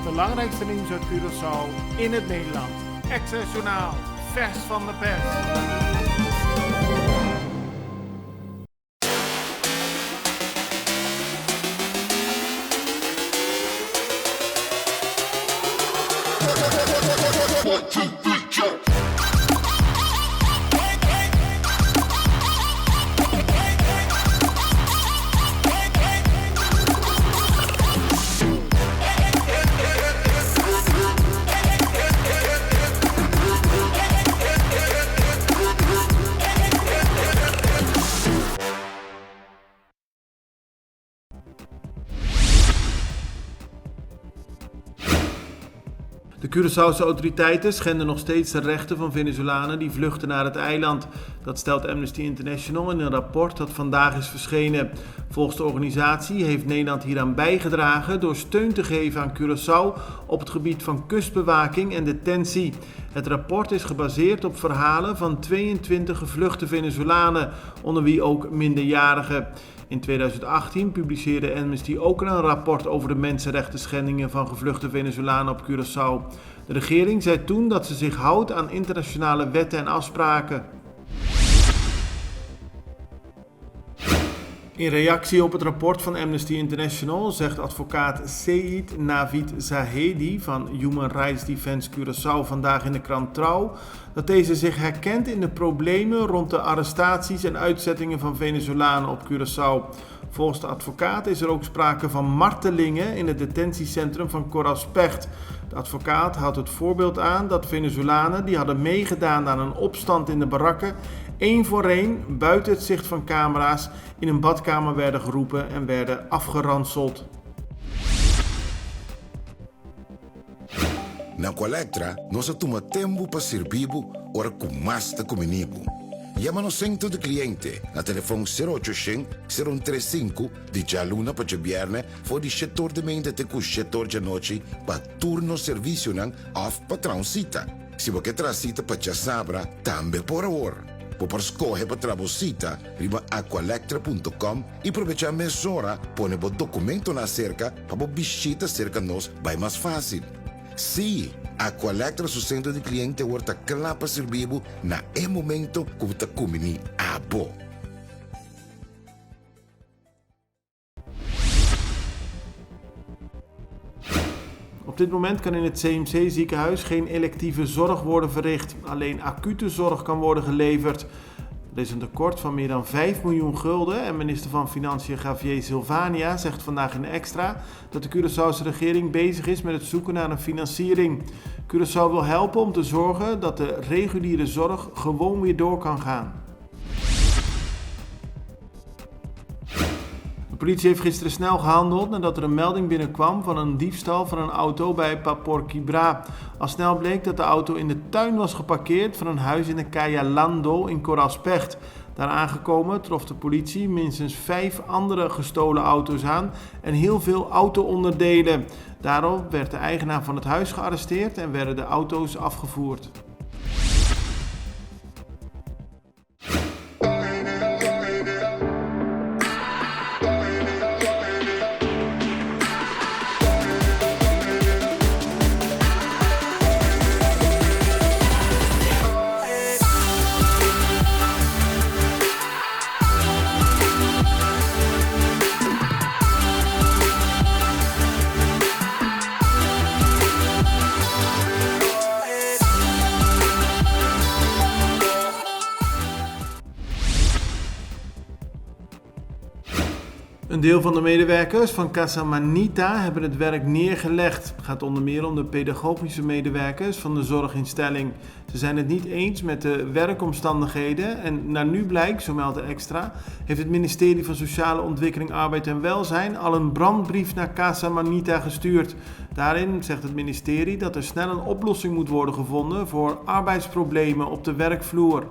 belangrijkste nieuws uit Curaçao in het Nederland. Extra Journaal, vers van de pers. De Curaçaose autoriteiten schenden nog steeds de rechten van Venezolanen die vluchten naar het eiland. Dat stelt Amnesty International in een rapport dat vandaag is verschenen. Volgens de organisatie heeft Nederland hieraan bijgedragen door steun te geven aan Curaçao op het gebied van kustbewaking en detentie. Het rapport is gebaseerd op verhalen van 22 gevluchte Venezolanen, onder wie ook minderjarigen. In 2018 publiceerde Amnesty ook een rapport over de mensenrechten schendingen van gevluchte Venezolanen op Curaçao. De regering zei toen dat ze zich houdt aan internationale wetten en afspraken. In reactie op het rapport van Amnesty International zegt advocaat Seid Navid Zahedi van Human Rights Defense Curaçao vandaag in de krant Trouw dat deze zich herkent in de problemen rond de arrestaties en uitzettingen van Venezolanen op Curaçao. Volgens de advocaat is er ook sprake van martelingen in het detentiecentrum van Coral-Specht. De advocaat houdt het voorbeeld aan dat Venezolanen die hadden meegedaan aan een opstand in de barakken één voor één buiten het zicht van camera's in een badkamer werden geroepen en werden afgeranseld. Na Colectra, nós toma tempo para servir ora com mais de comunico. Llama no centro de cliente na telefone 0800 035 di già luna per viernes voor die setor de mente te kus setor de noche pa turno servicio nan of patrão cita. Se você traz cita para já sabra, também por hora. Por escolher para trabalhar, riba aqualectra.com e aproveitar a mesura, põe o documento na cerca para visita cerca nós vai mais fácil. Sim, Aqualectra, seu centro de cliente, está claro para servir na momento que você come a bo. Op dit moment kan in het CMC-ziekenhuis geen electieve zorg worden verricht. Alleen acute zorg kan worden geleverd. Er is een tekort van meer dan 5 miljoen gulden en minister van Financiën Javier Silvania zegt vandaag in Extra dat de Curaçaose regering bezig is met het zoeken naar een financiering. Curaçao wil helpen om te zorgen dat de reguliere zorg gewoon weer door kan gaan. De politie heeft gisteren snel gehandeld nadat er een melding binnenkwam van een diefstal van een auto bij Paporquibra. Al snel bleek dat de auto in de tuin was geparkeerd van een huis in de Calle Lando in Coral-Specht. Daar aangekomen trof de politie minstens 5 andere gestolen auto's aan en heel veel auto-onderdelen. Daarop werd de eigenaar van het huis gearresteerd en werden de auto's afgevoerd. Een deel van de medewerkers van Casa Manita hebben het werk neergelegd. Het gaat onder meer om de pedagogische medewerkers van de zorginstelling. Ze zijn het niet eens met de werkomstandigheden en naar nu blijkt, zo meldt de Extra, heeft het ministerie van Sociale Ontwikkeling, Arbeid en Welzijn al een brandbrief naar Casa Manita gestuurd. Daarin zegt het ministerie dat er snel een oplossing moet worden gevonden voor arbeidsproblemen op de werkvloer.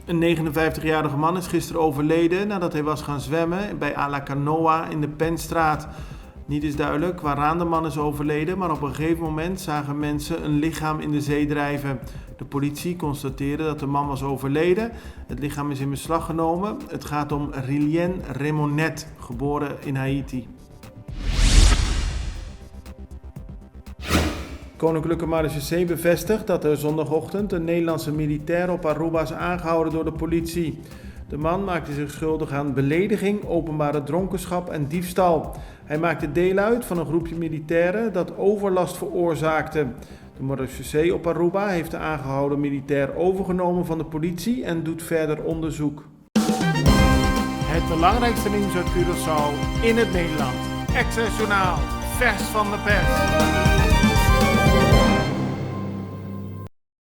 Een 59-jarige man is gisteren overleden nadat hij was gaan zwemmen bij A La Canoa in de Penstraat. Niet is duidelijk waaraan de man is overleden, maar op een gegeven moment zagen mensen een lichaam in de zee drijven. De politie constateerde dat de man was overleden. Het lichaam is in beslag genomen. Het gaat om Rilien Remonet, geboren in Haiti. Koninklijke Marechaussee bevestigt dat er zondagochtend een Nederlandse militair op Aruba is aangehouden door de politie. De man maakte zich schuldig aan belediging, openbare dronkenschap en diefstal. Hij maakte deel uit van een groepje militairen dat overlast veroorzaakte. De Marechaussee op Aruba heeft de aangehouden militair overgenomen van de politie en doet verder onderzoek. Het belangrijkste nieuws uit Curaçao in het Nederland. Access Journaal, vers van de pers.